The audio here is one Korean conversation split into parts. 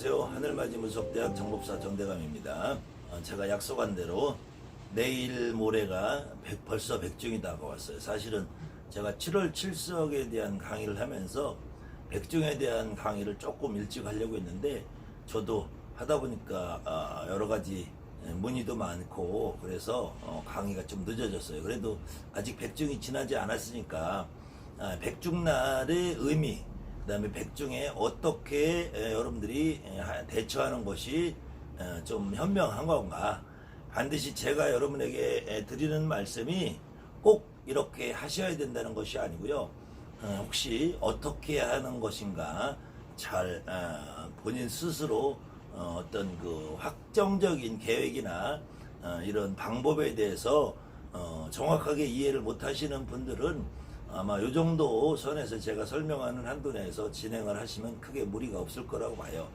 안녕하세요. 하늘맞이무속대학 정법사 정대감입니다. 제가 약속한 대로 내일 모레가 벌써 백중이 다가왔어요. 사실은 제가 7월 7석에 대한 강의를 하면서 백중에 대한 강의를 조금 일찍 하려고 했는데 저도 하다 보니까 여러 가지 문의도 많고 그래서 강의가 좀 늦어졌어요. 그래도 아직 백중이 지나지 않았으니까 백중날의 의미, 그 다음에 백중에 어떻게 여러분들이 대처하는 것이 좀 현명한 건가, 반드시 제가 여러분에게 드리는 말씀이 꼭 이렇게 하셔야 된다는 것이 아니고요, 혹시 어떻게 하는 것인가 잘 본인 스스로 어떤 그 확정적인 계획이나 이런 방법에 대해서 정확하게 이해를 못 하시는 분들은 아마 요 정도 선에서 제가 설명하는 한도 내에서 진행을 하시면 크게 무리가 없을 거라고 봐요.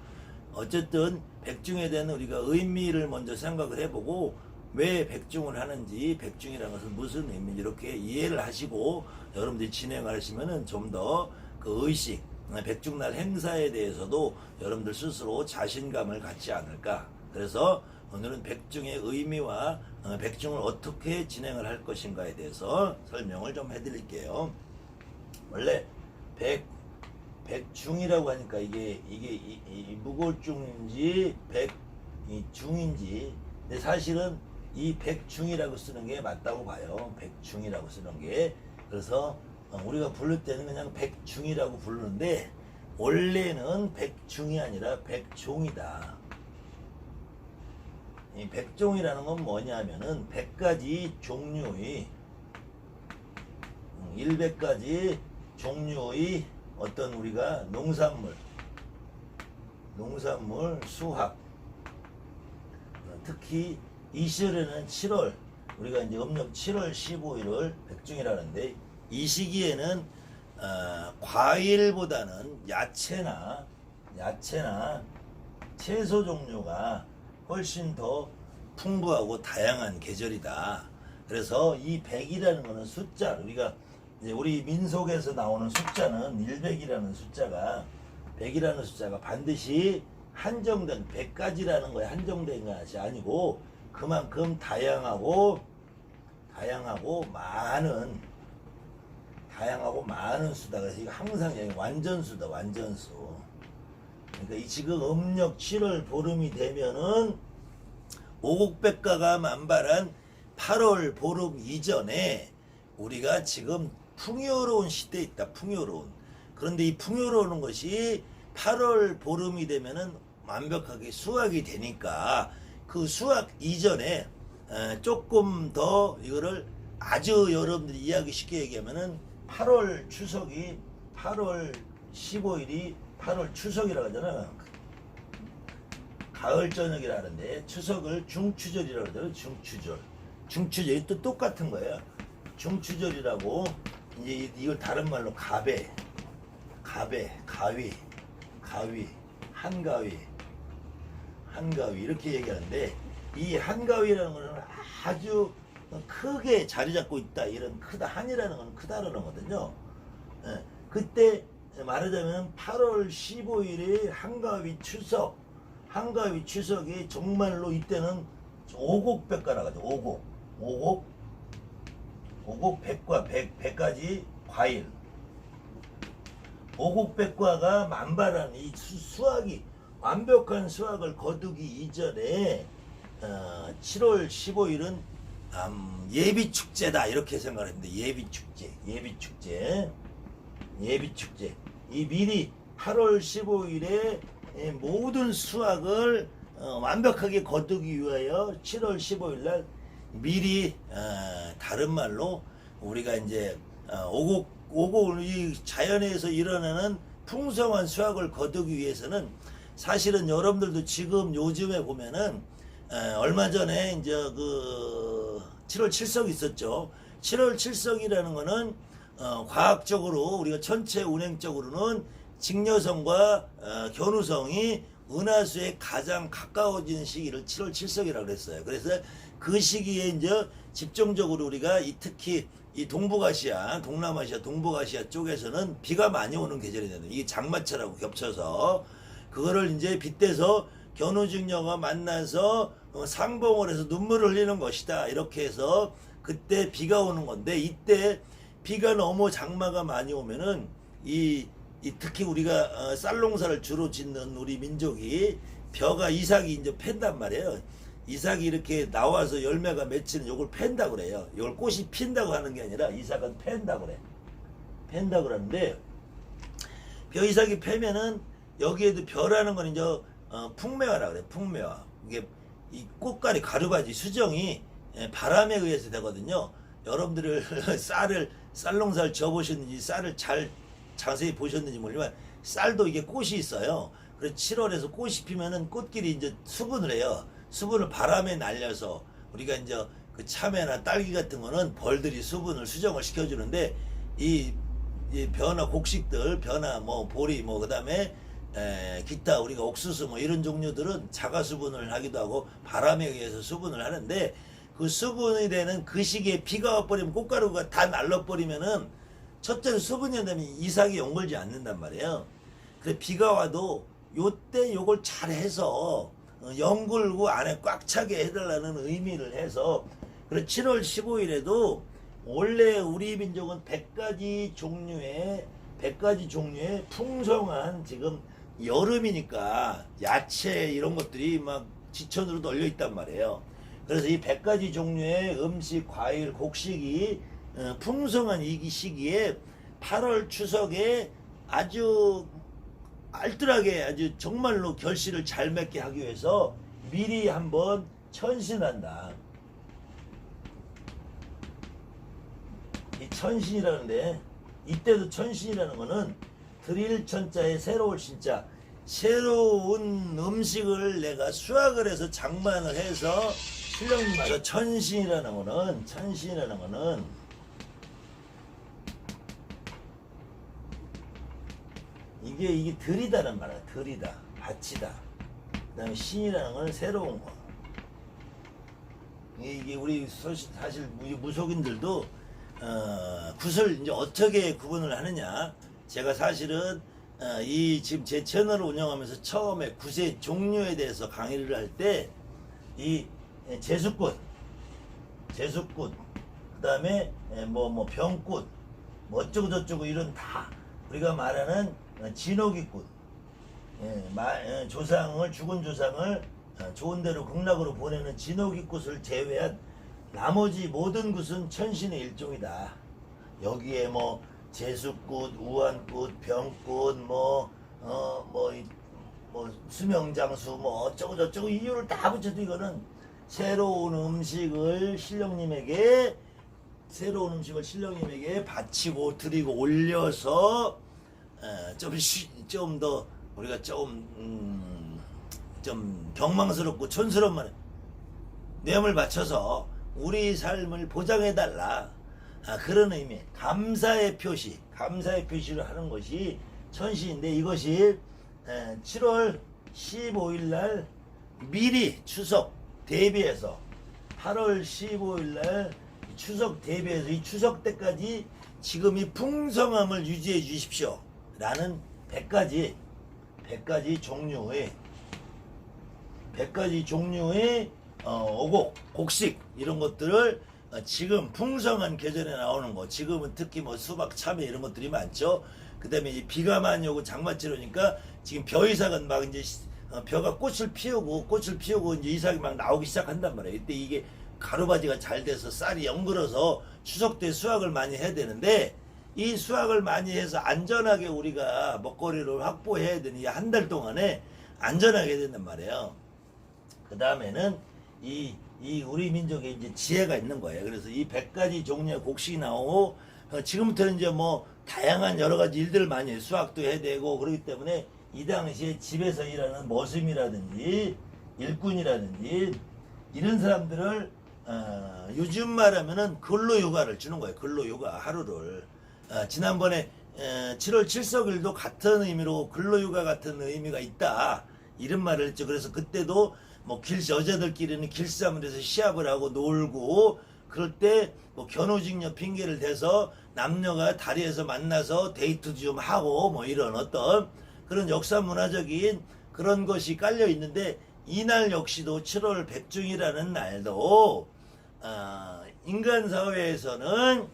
어쨌든 백중에 대한 우리가 의미를 먼저 생각을 해보고 왜 백중을 하는지, 백중이라는 것은 무슨 의미인지 이렇게 이해를 하시고 여러분들이 진행을 하시면은 좀 더 그 의식, 백중날 행사에 대해서도 여러분들 스스로 자신감을 갖지 않을까. 그래서 오늘은 백중의 의미와 백중을 어떻게 진행을 할 것인가에 대해서 설명을 좀 해드릴게요. 원래 백중이라고 하니까 이게 무골중인지 백중인지, 근데 사실은 이 백중이라고 쓰는 게 맞다고 봐요. 백중이라고 쓰는 게. 그래서 우리가 부를 때는 그냥 백중이라고 부르는데 원래는 백중이 아니라 백종이다. 이 백종이라는 건 뭐냐면은 100가지 종류의 100가지 종류의 어떤 우리가 농산물, 수확, 특히 이 시절에는 7월, 우리가 이제 음력 7월 15일을 백중이라는데, 이 시기에는 과일보다는 야채나 채소 종류가 훨씬 더 풍부하고 다양한 계절이다. 그래서 이 100이라는 거는 숫자, 우리가 이제 우리 민속에서 나오는 숫자는 100이라는 숫자가, 100이라는 숫자가 반드시 한정된 100가지라는 거에 한정된 것이 아니고 그만큼 다양하고 많은 수다. 그래서 이거 항상 완전수다, 완전수. 그러니까 이 지금 음력 7월 보름이 되면은 오곡백과가 만발한 8월 보름 이전에 우리가 지금 풍요로운 시대에 있다. 풍요로운. 그런데 이 풍요로운 것이 8월 보름이 되면은 완벽하게 수확이 되니까 그 수확 이전에 조금 더 이거를 아주 여러분들이 이해하기 쉽게 얘기하면은 8월 추석이 8월 15일이 8월 추석이라고 하잖아. 가을 저녁이라는데 추석을 중추절이라고 하잖아. 중추절이 또 똑같은 거예요. 중추절이라고, 이제 이걸 다른 말로 가위, 한가위 이렇게 얘기하는데, 이 한가위라는 거는 아주 크게 자리 잡고 있다, 이런 크다, 한이라는 건 크다라는 거거든요. 그때 말하자면 8월 15일에 한가위 추석이 정말로 이때는 오곡백과라고 하죠. 오곡백과, 100가지 과일, 오곡백과가 만발한 이 수확이, 완벽한 수확을 거두기 이전에 7월 15일은 예비축제다, 이렇게 생각을 했는데, 예비축제. 이 미리 8월 15일에 모든 수확을 완벽하게 거두기 위하여 7월 15일 날 미리, 다른 말로 우리가 이제 오곡 이 자연에서 일어나는 풍성한 수확을 거두기 위해서는, 사실은 여러분들도 지금 요즘에 보면은 얼마 전에 이제 그 7월 7석 있었죠. 7월 7석이라는 거는 과학적으로 우리가 천체 운행적으로는 직녀성과 견우성이 은하수에 가장 가까워지는 시기를 7월 7석이라고 그랬어요. 그래서 그 시기에 이제 집중적으로 우리가 특히 이 동남아시아 쪽에서는 비가 많이 오는 계절이 되는, 이게 장마철하고 겹쳐서 그거를 이제 빗대서 견우직녀가 만나서 상봉을 해서 눈물을 흘리는 것이다. 이렇게 해서 그때 비가 오는 건데, 이때 비가 너무 장마가 많이 오면은 특히 우리가 쌀농사를 주로 짓는 우리 민족이 벼가 이삭이 이제 팬단 말이에요. 이삭이 이렇게 나와서 열매가 맺히는 요걸 팬다 그래요. 요걸 꽃이 핀다고 하는 게 아니라 이삭은 팬다 그래. 팬다 그러는데, 벼 이삭이 패면은 여기에도 벼라는 건 이제 풍매화라 그래. 풍매화. 이게 이 꽃가리 가루바지 수정이 바람에 의해서 되거든요. 여러분들 쌀농사를 지어보셨는지, 쌀을 잘 자세히 보셨는지 모르지만, 쌀도 이게 꽃이 있어요. 그래서 7월에서 꽃이 피면은 꽃길이 이제 수분을 해요. 수분을 바람에 날려서, 우리가 이제 그 참외나 딸기 같은 거는 벌들이 수분을 수정을 시켜주는데, 이 벼나 곡식들, 벼나 뭐 보리, 뭐 그다음에 기타 우리가 옥수수 뭐 이런 종류들은 자가 수분을 하기도 하고 바람에 의해서 수분을 하는데, 그 수분이 되는 그 시기에 비가 와버리면 꽃가루가 다 날라버리면은 첫째로 수분이 되면 이삭이 연걸지 않는단 말이에요. 그래 비가 와도 요때 요걸 잘 해서 연글고 안에 꽉 차게 해달라는 의미를 해서, 그래 7월 15일에도 원래 우리 민족은 100가지 종류의 풍성한, 지금 여름이니까 야채 이런 것들이 막 지천으로 널려 있단 말이에요. 그래서 이 100가지 종류의 음식, 과일, 곡식이 풍성한 이 시기에 8월 추석에 아주 알뜰하게, 아주 정말로 결실을 잘 맺게 하기 위해서 미리 한번 천신한다. 이 천신이라는데, 이때도 천신이라는 거는 드릴 천자에 새로울 신자, 새로운 음식을 내가 수확을 해서 장만을 해서 신령님 말로 천신이라는 거는 이게 들이다는 말이야. 들이다, 바치다. 그다음에 신이라는 건 새로운 거. 이게 우리 사실 우리 무속인들도 굿을 이제 어떻게 구분을 하느냐. 제가 사실은 이 지금 제 채널을 운영하면서 처음에 굿의 종류에 대해서 강의를 할 때 이 제수꽃, 그다음에 뭐 병꽃, 뭐 어쩌고 저쩌고 이런 다 우리가 말하는 진호기꽃, 죽은 조상을 좋은 데로 극락으로 보내는 진호기꽃을 제외한 나머지 모든 굿은 천신의 일종이다. 여기에 뭐 제수꽃, 우한꽃, 병꽃, 뭐 수명장수, 뭐 어쩌고 저쩌고 이유를 다 붙여도 이거는 새로운 음식을 신령님에게 바치고 드리고 올려서 좀 더 우리가 좀 경망스럽고 촌스러운 말에 뇌물 바쳐서 우리 삶을 보장해달라. 그런 의미, 감사의 표시를 하는 것이 천시인데, 이것이 7월 15일 날 미리 추석 대비해서 8월 15일 날 추석 대비해서 이 추석 때까지 지금 이 풍성함을 유지해 주십시오 라는 100가지 종류의 오곡, 곡식 이런 것들을 지금 풍성한 계절에 나오는 거, 지금은 특히 뭐 수박, 참외 이런 것들이 많죠. 그 다음에 이 비가 많이 오고 장마철이니까 지금 벼이삭은 막 이제 벼가 꽃을 피우고 이제 이삭이 막 나오기 시작한단 말이에요. 이때 이게 가루바지가 잘 돼서 쌀이 연글어서 추석 때 수확을 많이 해야 되는데, 이 수확을 많이 해서 안전하게 우리가 먹거리를 확보해야 되니 한 달 동안에 안전하게 해야 된단 말이에요. 그 다음에는 이 우리 민족에 이제 지혜가 있는 거예요. 그래서 이 100가지 종류의 곡식이 나오고, 지금부터는 이제 뭐 다양한 여러 가지 일들을 많이 해요. 수학도 해야 되고, 그렇기 때문에 이 당시에 집에서 일하는 머슴이라든지 일꾼이라든지 이런 사람들을 요즘 말하면은 근로휴가를 주는 거예요. 근로휴가 하루를. 지난번에 7월 7석일도 같은 의미로 근로휴가 같은 의미가 있다, 이런 말을 했죠. 그래서 그때도 뭐 여자들끼리는 길쌈을 해서 시합을 하고 놀고, 그럴 때 뭐 견우직녀 핑계를 대서 남녀가 다리에서 만나서 데이트도 좀 하고 뭐 이런 어떤 그런 역사 문화적인 그런 것이 깔려 있는데 이날 역시도 7월 백중이라는 날도 인간 사회에서는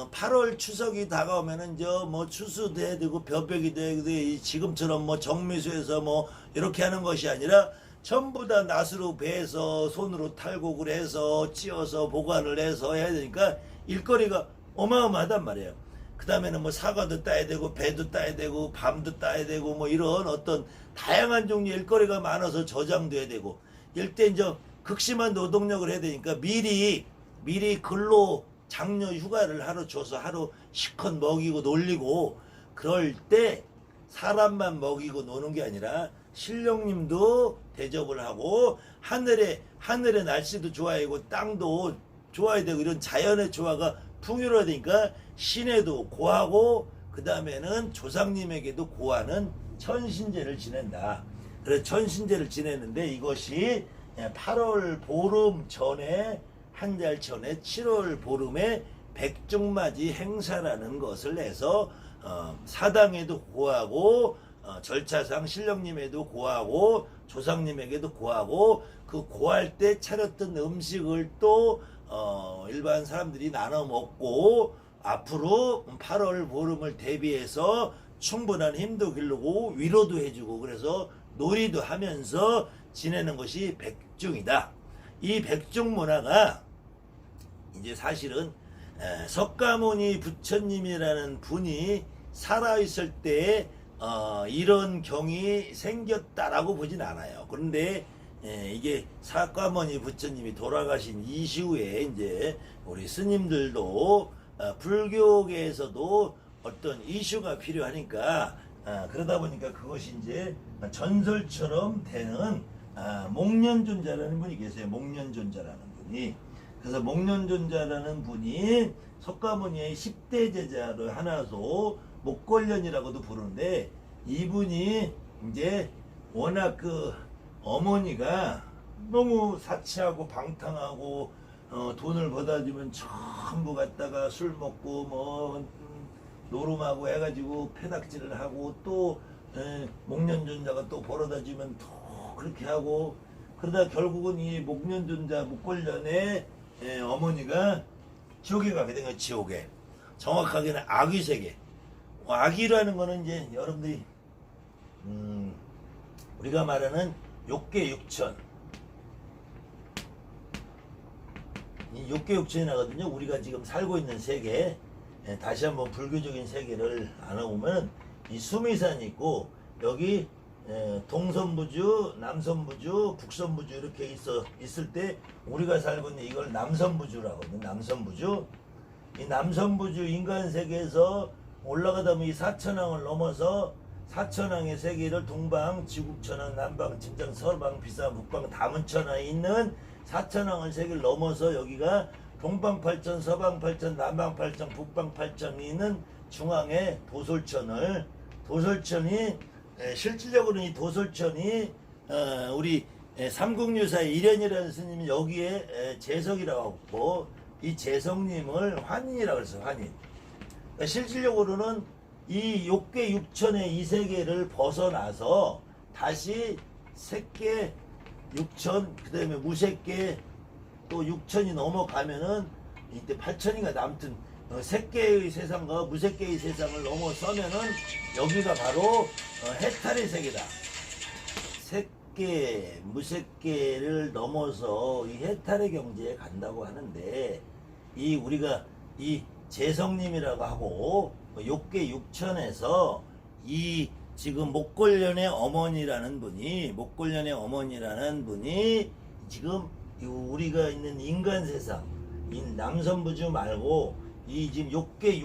8월 추석이 다가오면은 저 뭐 추수도 해야 되고 벼백이도 해야 되고 지금처럼 뭐 정미수에서 뭐 이렇게 하는 것이 아니라 전부 다 낫으로 베서 손으로 탈곡을 해서 찧어서 보관을 해서 해야 되니까 일거리가 어마어마하단 말이에요. 그 다음에는 뭐 사과도 따야 되고 배도 따야 되고 밤도 따야 되고 뭐 이런 어떤 다양한 종류의 일거리가 많아서 저장도 해야 되고 이럴 때 이제 극심한 노동력을 해야 되니까 미리 근로 장려 휴가를 하루 줘서 하루 실컷 먹이고 놀리고 그럴 때 사람만 먹이고 노는 게 아니라 신령님도 대접을 하고 하늘의 날씨도 좋아야고 땅도 좋아야 되고 이런 자연의 조화가 풍요로워야 되니까 신에도 고하고 그 다음에는 조상님에게도 고하는 천신제를 지낸다. 그래서 천신제를 지내는데 이것이 8월 보름 전에 한 달 전에 7월 보름에 백중맞이 행사라는 것을 내서 사당에도 고하고 절차상 신령님에도 고하고 조상님에게도 고하고 그 고할 때 차렸던 음식을 또 일반 사람들이 나눠 먹고 앞으로 8월 보름을 대비해서 충분한 힘도 기르고 위로도 해주고 그래서 놀이도 하면서 지내는 것이 백중이다. 이 백중 문화가 이제 사실은 석가모니 부처님이라는 분이 살아있을 때 이런 경이 생겼다라고 보진 않아요. 그런데 이게 석가모니 부처님이 돌아가신 이후에 이제 우리 스님들도 불교계에서도 어떤 이슈가 필요하니까 그러다 보니까 그것이 이제 전설처럼 되는 목련존자라는 분이 계세요. 목련존자라는 분이. 그래서 목련존자라는 분이 석가모니의 10대 제자를 하나서 목걸련이라고도 부르는데 이분이 이제 워낙 그 어머니가 너무 사치하고 방탕하고 돈을 벌다 주면 전부 갖다가 술 먹고 뭐 노름하고 해가지고 패닥질을 하고 또 목련존자가 또 벌어다 주면 또 그렇게 하고 그러다 결국은 이 목련존자 목걸련의 어머니가 지옥에 가게 된 거예요. 지옥에. 정확하게는 악귀세계. 악귀라는 거는 이제 여러분들이 우리가 말하는 욕계 육천. 이 욕계 육천이 나거든요. 우리가 지금 살고 있는 세계. 다시 한번 불교적인 세계를 알아보면 이 수미산이 있고 여기 동선부주, 남선부주, 북선부주 이렇게 있을 때 우리가 살고 있는 이걸 남선부주라고 하거든요. 남선부주. 이 남선부주 인간 세계에서 올라가다 보면 이 사천왕을 넘어서 사천왕의 세계를 동방, 지국천왕, 남방, 침장, 서방, 비상, 북방, 다문천왕에 있는 사천왕의 세계를 넘어서 여기가 동방팔천, 서방팔천, 남방팔천, 북방팔천이 있는 중앙에 도솔천이 실질적으로는 이 도솔천이 우리 삼국유사의 일현이라는 스님이 여기에 재석이라고 하고 이 재석님을 환인이라고 해서 환인. 그러니까 실질적으로는 이 욕계 육천의 이 세계를 벗어나서 다시 색계 육천 그 다음에 무색계 또 육천이 넘어가면은 이때 팔천이가 아무튼 색계의 세상과 무색계의 세상을 넘어서면은 여기가 바로 해탈의 세계다. 색계, 무색계를 넘어서 이 해탈의 경지에 간다고 하는데 이 우리가 이 재성님이라고 하고 욕계 육천에서 이 지금 목걸련의 어머니라는 분이 지금 우리가 있는 인간 세상 이 남선부주 말고 이 지금 욕계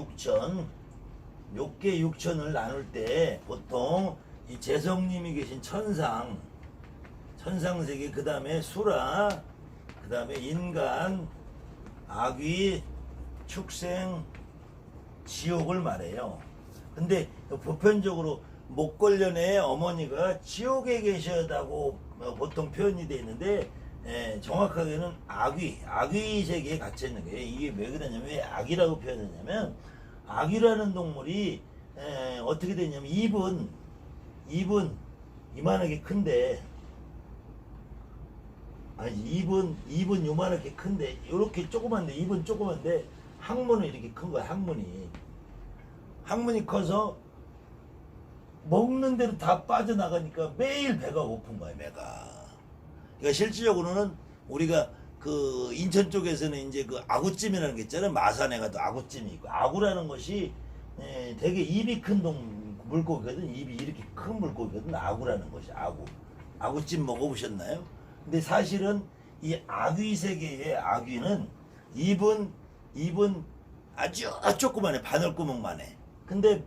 육천을 나눌 때 보통 이 재성님이 계신 천상세계 그 다음에 수라 그 다음에 인간 악귀 축생 지옥을 말해요. 근데 보편적으로 목걸련의 어머니가 지옥에 계셔다고 보통 표현이 되어 있는데 정확하게는 악귀 세계에 갇혀 있는 거예요. 이게 왜 그러냐면 왜 악이라고 표현했냐면 악이라는 동물이 어떻게 되냐면 입은 이만하게 큰데, 아니 입은 요만하게 큰데 요렇게 조그만데, 입은 조그만데 항문은 이렇게 큰 거야. 항문이 커서 먹는 대로 다 빠져나가니까 매일 배가 고픈 거야, 배가. 그러니까 실질적으로는 우리가 그 인천 쪽에서는 이제 그 아구찜이라는 게 있잖아요. 마산에 가도 아구찜이 있고, 아구라는 것이 되게 입이 큰 물고기거든. 입이 이렇게 큰 물고기거든. 아구라는 것이 아구찜 먹어보셨나요? 근데 사실은 이 아귀 세계의 아귀는 입은 아주 조그만해. 바늘구멍만 해. 근데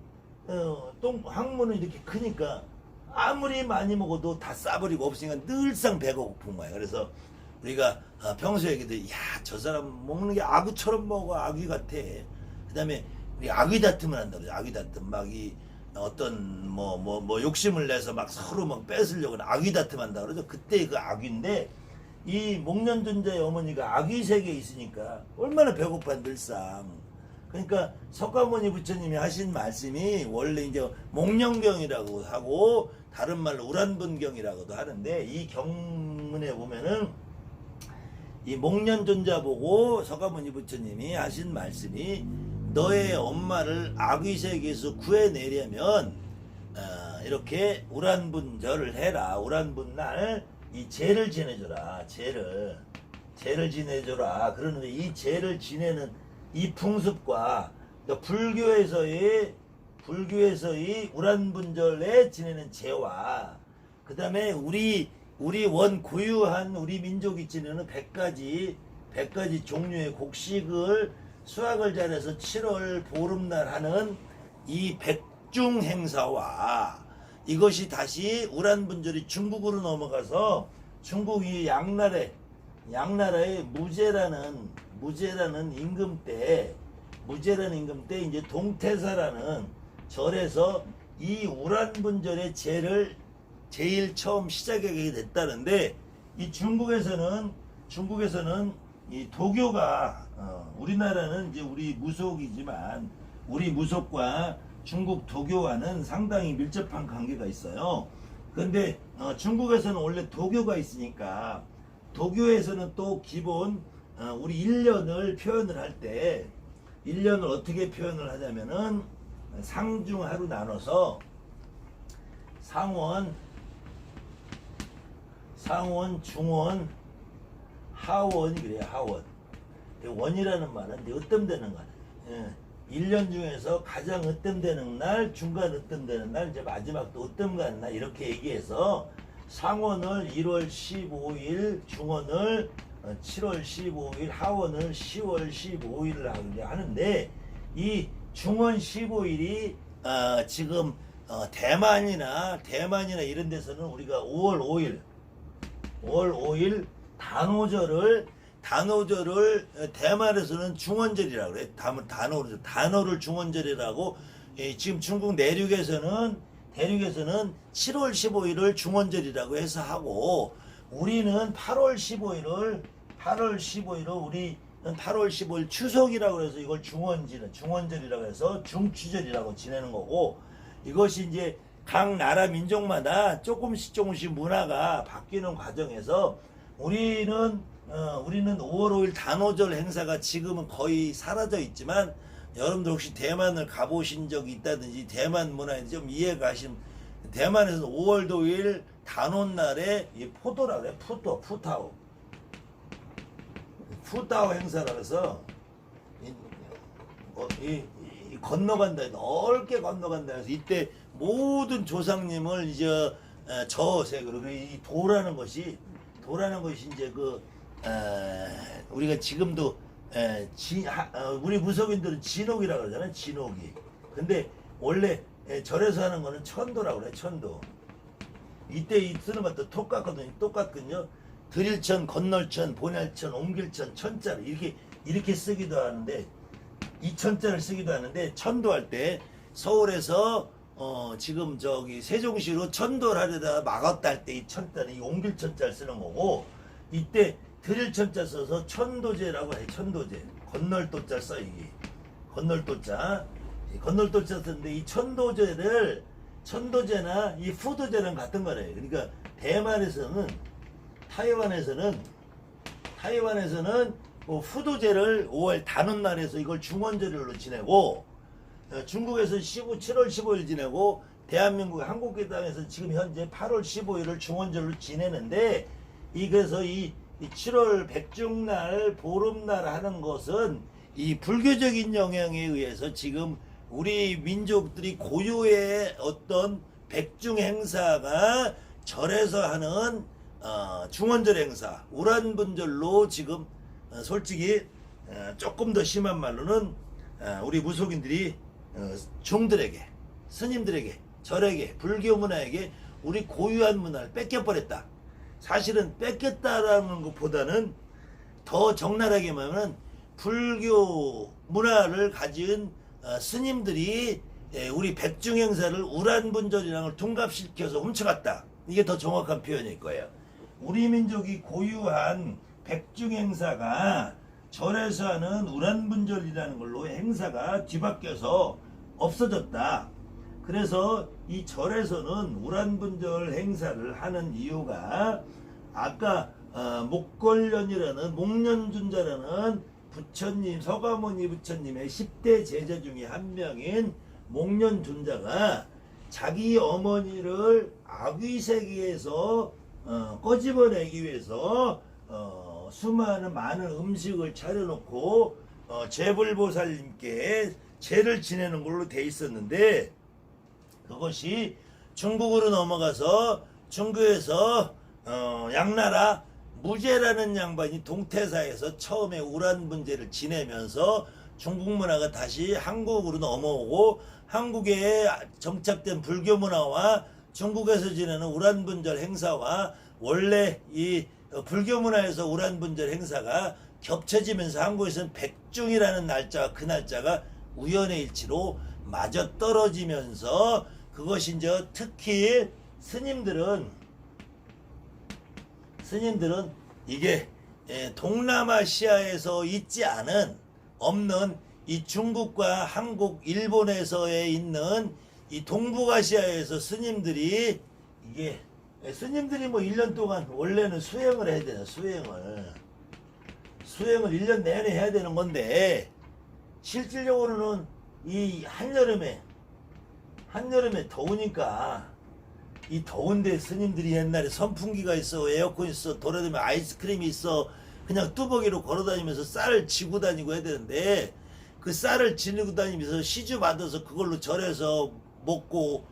항문은 이렇게 크니까 아무리 많이 먹어도 다 싸버리고 없으니까 늘상 배가 고픈 거야. 그래서 우리가 평소에 얘기들, 야, 저 사람 먹는 게 아구처럼 먹어. 아귀 같아. 그 다음에 우리 아귀 다툼을 한다 그러죠. 아귀 다툼. 막 이 어떤 뭐 욕심을 내서 막 서로 막 뺏으려고 아귀 다툼 한다 그러죠. 그때 그 아귀인데, 이 목련존자의 어머니가 아귀 세계에 있으니까 얼마나 배고파 늘상. 그러니까 석가모니 부처님이 하신 말씀이 원래 이제 목련경이라고 하고 다른 말로 우란분경이라고도 하는데, 이 경문에 보면은 이 목련존자 보고 석가모니 부처님이 하신 말씀이, 너의 엄마를 아귀 세계에서 구해내려면 이렇게 우란분절을 해라. 우란분날 이 제를 지내줘라. 제를 지내줘라. 그러는데 이 제를 지내는 이 풍습과 불교에서의 우란분절에 지내는 제와, 그 다음에 우리 원 고유한 우리 민족이 지내는 100가지 종류의 곡식을 수확을 잘해서 7월 보름날 하는 이 백중 행사와, 이것이 다시 우란분절이 중국으로 넘어가서 중국이 양나라의 무제라는 임금 때 이제 동태사라는 절에서 이 우란분절의 제를 제일 처음 시작하게 됐다는데, 이 중국에서는 이 도교가 우리나라는 이제 우리 무속이지만 우리 무속과 중국 도교와는 상당히 밀접한 관계가 있어요. 그런데 중국에서는 원래 도교가 있으니까, 도교에서는 또 기본 우리 1년을 표현을 할 때 1년을 어떻게 표현을 하냐면은 상중하로 나눠서 상원, 중원, 하원, 그래요. 하원. 원이라는 말은 으뜸되는 거야. 1년 중에서 가장 으뜸되는 날, 중간 으뜸되는 날, 이제 마지막도 으뜸 가는 날, 이렇게 얘기해서 상원을 1월 15일, 중원을 7월 15일, 하원을 10월 15일을 하는데, 이 중원 15일이 지금 대만이나 이런 데서는 우리가 5월 5일 단오절을 대만에서는 중원절이라고 그래. 단오를 중원절이라고. 지금 중국 대륙에서는 7월 15일을 중원절이라고 해서 하고, 우리는 8월 15일을 우리는 8월 15일 추석이라고 해서 이걸 중원절이라고 해서 중추절이라고 지내는 거고, 이것이 이제 각 나라 민족마다 조금씩 문화가 바뀌는 과정에서 우리는 5월 5일 단오절 행사가 지금은 거의 사라져 있지만, 여러분들 혹시 대만을 가보신 적이 있다든지 대만 문화에 좀 이해가 가시면, 대만에서는 5월 5일 단오날에 이 포도라 그래. 푸타오 행사라 그래서 건너간다, 넓게 건너간다 해서 이때 모든 조상님을 이제 저색으로, 이 도라는 것이 이제 우리가 지금도 우리 무속인들은 진옥이라고 그러잖아요. 진옥이. 근데 원래 절에서 하는 거는 천도라고 그래. 천도. 이때 쓰는 것도 똑같거든요. 드릴천, 건널천, 본얄천, 옮길천, 천자를 이렇게 쓰기도 하는데, 이 천자를 쓰기도 하는데, 천도할 때 서울에서 지금 저기 세종시로 천도를 하려다가 막았다 할 때 이 천자는 이 옮길천자를 쓰는 거고, 이때 드릴천자 써서 천도제라고 해. 천도제. 건널도자 써. 이게 건널도자 쓰는데, 이 천도제를 천도제나 이 푸도제랑 같은 거래요. 그러니까 대만에서는 타이완에서는 뭐 푸도제를 5월 단오날에서 이걸 중원절로 지내고 중국에서 7월 15일 지내고 대한민국 한국의 땅에서 지금 현재 8월 15일을 중원절로 지내는데 그래서 이 7월 백중날 보름날 하는 것은 이 불교적인 영향에 의해서 지금 우리 민족들이 고유의 어떤 백중 행사가 절에서 하는 중원절 행사 우란분절로 지금 솔직히 조금 더 심한 말로는 우리 무속인들이 종들에게 스님들에게 절에게 불교 문화에게 우리 고유한 문화를 뺏겨버렸다. 사실은 뺏겼다라는 것보다는 더 적나라하게 말하면 불교 문화를 가진 스님들이 우리 백중 행사를 우란분절이랑 둔갑시켜서 훔쳐갔다. 이게 더 정확한 표현일 거예요. 우리 민족이 고유한 백중 행사가 절에서 하는 우란분절이라는 걸로 행사가 뒤바뀌어서 없어졌다. 그래서 이 절에서는 우란분절 행사를 하는 이유가 아까 목걸련이라는 목련준자라는 부처님 서가모니 부처님의 10대 제자 중에 한 명인 목련준자가 자기 어머니를 아귀세계에서 꺼집어내기 위해서 수많은 많은 음식을 차려놓고 제불보살님께 제를 지내는 걸로 돼 있었는데 그것이 중국으로 넘어가서 중국에서 양나라 무제라는 양반이 동태사에서 처음에 우란분제를 지내면서 중국 문화가 다시 한국으로 넘어오고 한국에 정착된 불교 문화와 중국에서 지내는 우란분절 행사와 원래 이 불교 문화에서 우란분절 행사가 겹쳐지면서 한국에서는 백중이라는 날짜와 그 날짜가 우연의 일치로 맞아떨어지면서 그것이 이제 특히 스님들은 이게 동남아시아에서 있지 않은 없는 이 중국과 한국, 일본에서에 있는 이 동북아시아에서 스님들이 이게 스님들이 뭐 1년 동안 원래는 수행을 해야 되나 수행을 1년 내내 해야 되는 건데 실질적으로는 이 한여름에 더우니까 이 더운데 스님들이 옛날에 선풍기가 있어 에어컨 있어 돌아다니면 아이스크림이 있어 그냥 뚜벅이로 걸어다니면서 쌀을 지고 다니고 해야 되는데 그 쌀을 지니고 다니면서 시주 받아서 그걸로 절에서 먹고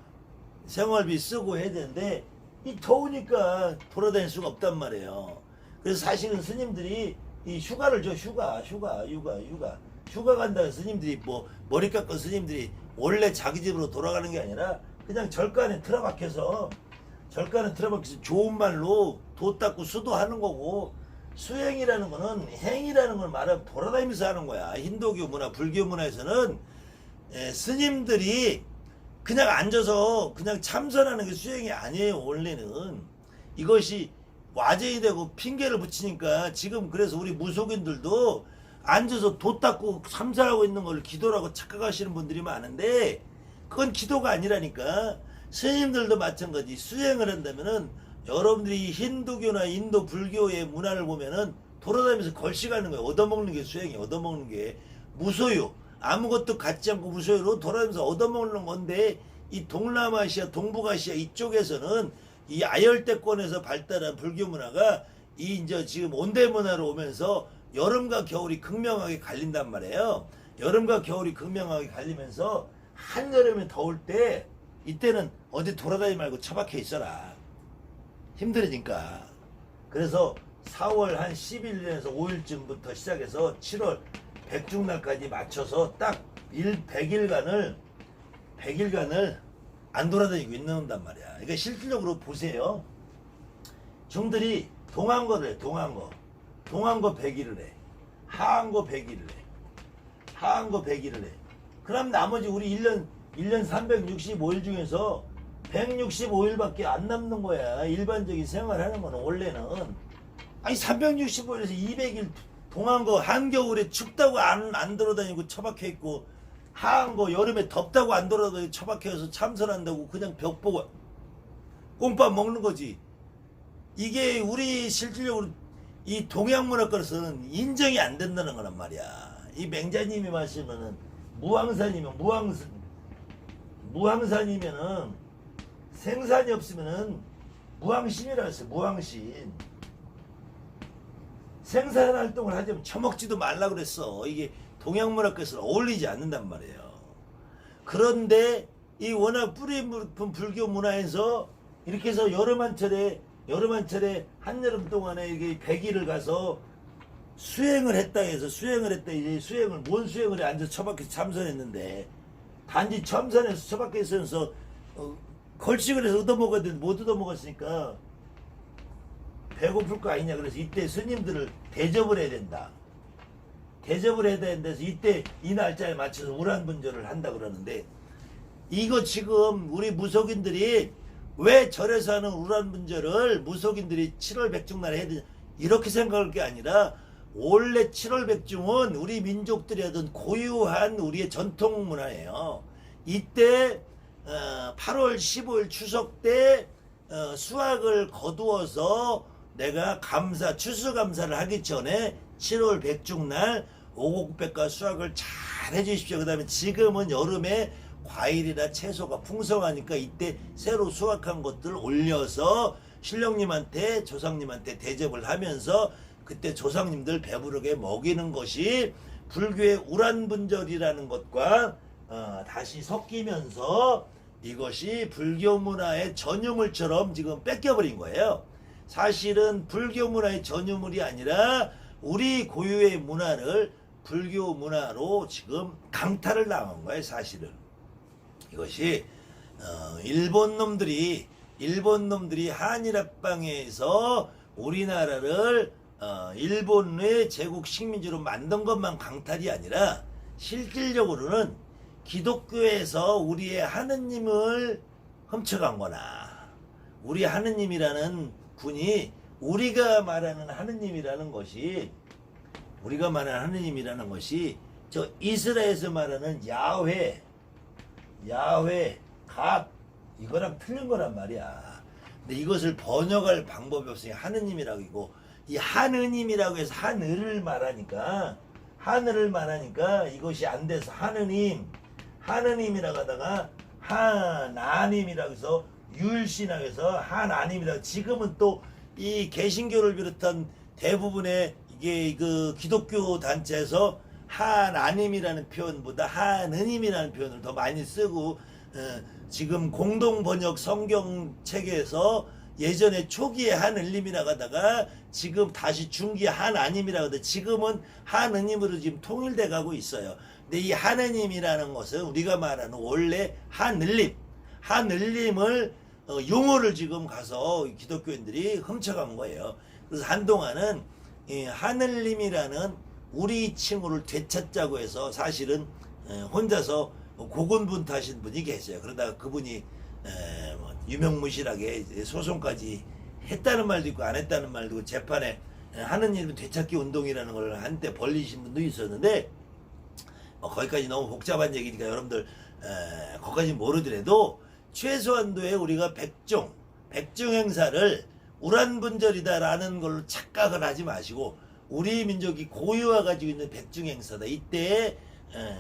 생활비 쓰고 해야 되는데 이 더우니까 돌아다닐 수가 없단 말이에요. 그래서 사실은 스님들이 이 휴가를 줘 휴가 간다 스님들이 뭐 머리 깎은 스님들이 원래 자기 집으로 돌아가는 게 아니라 그냥 절간에 틀어박혀서 좋은 말로 도 닦고 수도하는 거고 수행이라는 거는 행이라는 걸 말하면 돌아다니면서 하는 거야. 힌두교 문화, 불교 문화에서는 스님들이 그냥 앉아서 그냥 참선하는 게 수행이 아니에요. 원래는 이것이 와제이 되고 핑계를 붙이니까 지금 그래서 우리 무속인들도 앉아서 도 닦고 참선하고 있는 걸 기도라고 착각하시는 분들이 많은데 그건 기도가 아니라니까. 스님들도 마찬가지 수행을 한다면은 여러분들이 힌두교나 인도 불교의 문화를 보면은 돌아다니면서 걸식하는 거예요. 얻어먹는 게 수행이 얻어먹는 게 무소유 아무것도 갖지 않고 무소유로 돌아다니면서 얻어먹는 건데 이 동남아시아 동북아시아 이쪽에서는 이 아열대권에서 발달한 불교 문화가 이 이제 지금 온대 문화로 오면서 여름과 겨울이 극명하게 갈린단 말이에요. 여름과 겨울이 극명하게 갈리면서 한여름에 더울 때 이때는 어디 돌아다니지 말고 처박혀 있어라. 힘들으니까. 그래서 4월 한 10일에서 5일쯤부터 시작해서 7월 백중날까지 맞춰서 딱 100일간을 안 돌아다니고 있는단 말이야. 그러니까 실질적으로 보세요. 중들이 동한거를 해. 동한거 100일을 해. 하한거 100일을 해. 그럼 나머지 우리 1년 365일 중에서 165일밖에 안 남는 거야. 일반적인 생활하는 거는 원래는. 아니 365일에서 200일 동안 거 한겨울에 춥다고 안 돌아다니고 처박혀 있고 하한 거 여름에 덥다고 안 돌아도 처박혀서 참선한다고 그냥 벽 보고 꽁밥 먹는 거지. 이게 우리 실질적으로 이 동양문화권에서는 인정이 안 된다는 거란 말이야. 이 맹자님이 마시면은 무항산이면은 생산이 없으면은 무항신이라고 했어요. 무항신. 생산 활동을 하자면 처먹지도 말라 그랬어. 이게 동양문화권에서는 어울리지 않는단 말이에요. 그런데 이 워낙 뿌리 깊은 불교 문화에서 이렇게 해서 여름 한철에 한여름 동안에 이게 100일을 가서 수행을 했다 해서 이제 뭔 수행을 해 앉아서 처박혀서 참선했는데 단지 참선해서 처박혀서 걸식을 해서 얻어먹어야 되는데 못 얻어먹었으니까 배고플 거 아니냐. 그래서 이때 스님들을 대접을 해야 된다. 대접을 해야 되는데서 이때 이 날짜에 맞춰서 우란분절을 한다 그러는데 이거 지금 우리 무속인들이 왜 절에서 하는 우란분절을 무속인들이 7월 백중날에 해야 되냐 이렇게 생각할 게 아니라 원래 7월 백중은 우리 민족들이 하던 고유한 우리의 전통 문화예요. 이때 8월 15일 추석 때 수학을 거두어서 내가 추수감사를 하기 전에 7월 백중날 오곡백과 수확을 잘 해주십시오. 그 다음에 지금은 여름에 과일이나 채소가 풍성하니까 이때 새로 수확한 것들을 올려서 신령님한테 조상님한테 대접을 하면서 그때 조상님들 배부르게 먹이는 것이 불교의 우란분절이라는 것과 다시 섞이면서 이것이 불교 문화의 전유물처럼 지금 뺏겨버린 거예요. 사실은 불교 문화의 전유물이 아니라 우리 고유의 문화를 불교 문화로 지금 강탈을 당한 거예요. 사실은 이것이 일본 놈들이 한일합방에서 우리나라를 일본의 제국 식민지로 만든 것만 강탈이 아니라 실질적으로는 기독교에서 우리의 하느님을 훔쳐간 거나 우리 하느님이라는 분이 우리가 말하는 하느님이라는 것이 저 이스라엘에서 말하는 야훼, 갓 이거랑 틀린 거란 말이야. 근데 이것을 번역할 방법이 없으니 하느님이라고 이고 이 하느님이라고 해서 하늘을 말하니까 이것이 안 돼서 하느님이라고 하다가 하나님이라고 해서 유일신하고 해서 하나님이라고 지금은 또 이 개신교를 비롯한 대부분의 이게 그 기독교 단체에서 하나님이라는 표현보다 하느님이라는 표현을 더 많이 쓰고 지금 공동 번역 성경 책에서 예전에 초기에 하느님이라고 하다가 지금 다시 중기에 하나님이라고 하다 지금은 하느님으로 지금 통일돼 가고 있어요. 근데 이 하느님이라는 것은 우리가 말하는 원래 하늘림을 용어를 지금 가서 기독교인들이 훔쳐간 거예요. 그래서 한동안은 이 하늘림이라는 우리 칭호를 되찾자고 해서 사실은 혼자서 고군분투하신 분이 계세요. 그러다가 그분이 유명무실하게 소송까지 했다는 말도 있고 안 했다는 말도 있고 재판에 하느님 되찾기 운동이라는 걸 한때 벌리신 분도 있었는데 거기까지 너무 복잡한 얘기니까 여러분들 거기까지 모르더라도 최소한도에 우리가 백중 행사를 우란분절이다라는 걸로 착각을 하지 마시고 우리 민족이 고유화 가지고 있는 백중 행사다. 이때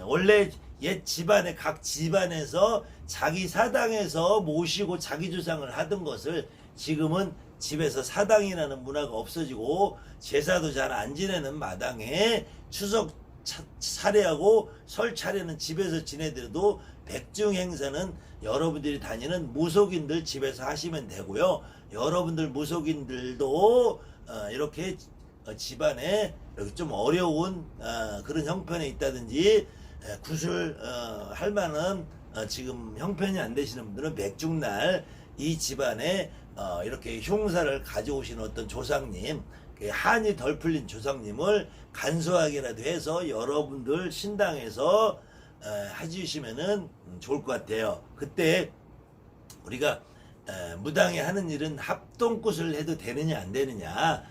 원래 옛 집안에 각 집안에서 자기 사당에서 모시고 자기 주상을 하던 것을 지금은 집에서 사당이라는 문화가 없어지고 제사도 잘 안 지내는 마당에 추석 차례하고 설 차례는 집에서 지내더라도 백중 행사는 여러분들이 다니는 무속인들 집에서 하시면 되고요. 여러분들 무속인들도 이렇게 집안에 이렇게 좀 어려운 그런 형편에 있다든지 구슬 할 만한 지금 형편이 안 되시는 분들은 백중날 이 집안에 이렇게 흉사를 가져오시는 어떤 조상님, 한이 덜 풀린 조상님을 간소하게라도 해서 여러분들 신당에서 해주시면은 좋을 것 같아요. 그때 우리가 무당이 하는 일은 합동굿을 해도 되느냐 안 되느냐,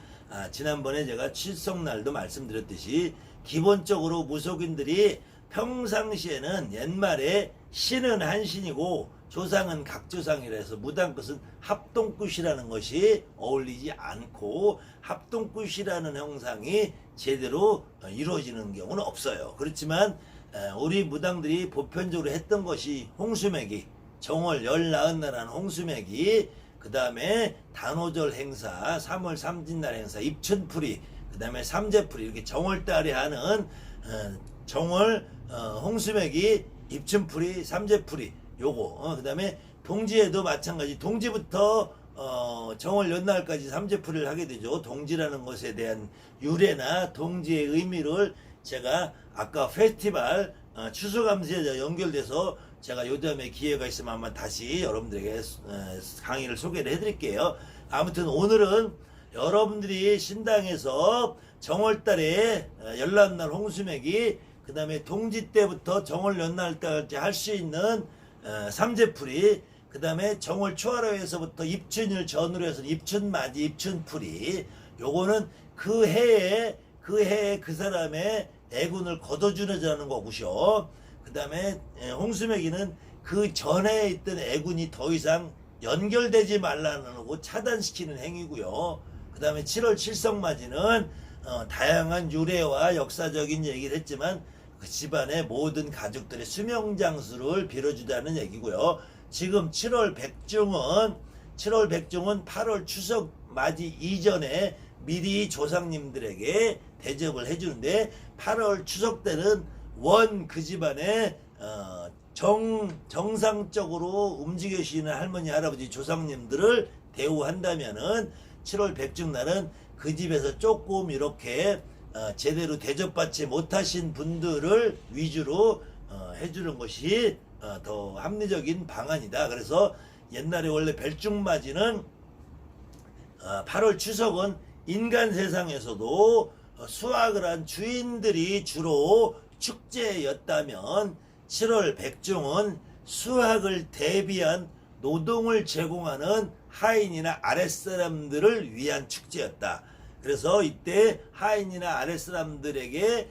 지난번에 제가 칠성날도 말씀드렸듯이 기본적으로 무속인들이 평상시에는 옛말에 신은 한신이고 조상은 각조상이라 해서 무당끝은 합동끝이라는 것이 어울리지 않고 합동끝이라는 형상이 제대로 이루어지는 경우는 없어요. 그렇지만 우리 무당들이 보편적으로 했던 것이 홍수매기, 정월 열 나은 날하는 홍수매기, 그 다음에 단오절 행사, 3월 삼진날 행사, 입춘풀이, 그 다음에 삼재풀이, 이렇게 정월달에 하는 정월 홍수매기, 입춘풀이, 삼재풀이, 요거 그 다음에 동지에도 마찬가지, 동지부터 정월 연날까지 삼재풀이를 하게 되죠. 동지라는 것에 대한 유래나 동지의 의미를 제가 아까 페스티벌 추수감사에 연결돼서 제가 요즘에 기회가 있으면 한번 다시 여러분들에게 강의를 소개를 해드릴게요. 아무튼 오늘은 여러분들이 신당에서 정월달에 열난날 홍수매기, 그 다음에 동지 때부터 정월 연날까지 할 수 있는 삼재풀이, 그 다음에 정월 초하루에서부터 입춘일 전후로 해서 입춘맞이, 입춘풀이, 요거는 그 해에 그 사람의 애군을 걷어주려는 거고요. 그 다음에 홍수매기는 그 전에 있던 애군이 더 이상 연결되지 말라는 거고 차단시키는 행위고요. 그 다음에 7월 칠성맞이는 다양한 유래와 역사적인 얘기를 했지만 그 집안의 모든 가족들의 수명장수를 빌어주자는 얘기고요. 지금 7월 백중은 8월 추석 맞이 이전에 미리 조상님들에게 대접을 해주는데, 8월 추석 때는 원 그 집안에 정상적으로 움직이시는 할머니, 할아버지, 조상님들을 대우한다면은 7월 백중날은 그 집에서 조금 이렇게 제대로 대접받지 못하신 분들을 위주로 해주는 것이 더 합리적인 방안이다. 그래서 옛날에 원래 별중맞이는 8월 추석은 인간 세상에서도 수확을 한 주인들이 주로 축제였다면 7월 백중은 수확을 대비한 노동을 제공하는 하인이나 아랫사람들을 위한 축제였다. 그래서 이때 하인이나 아랫사람들에게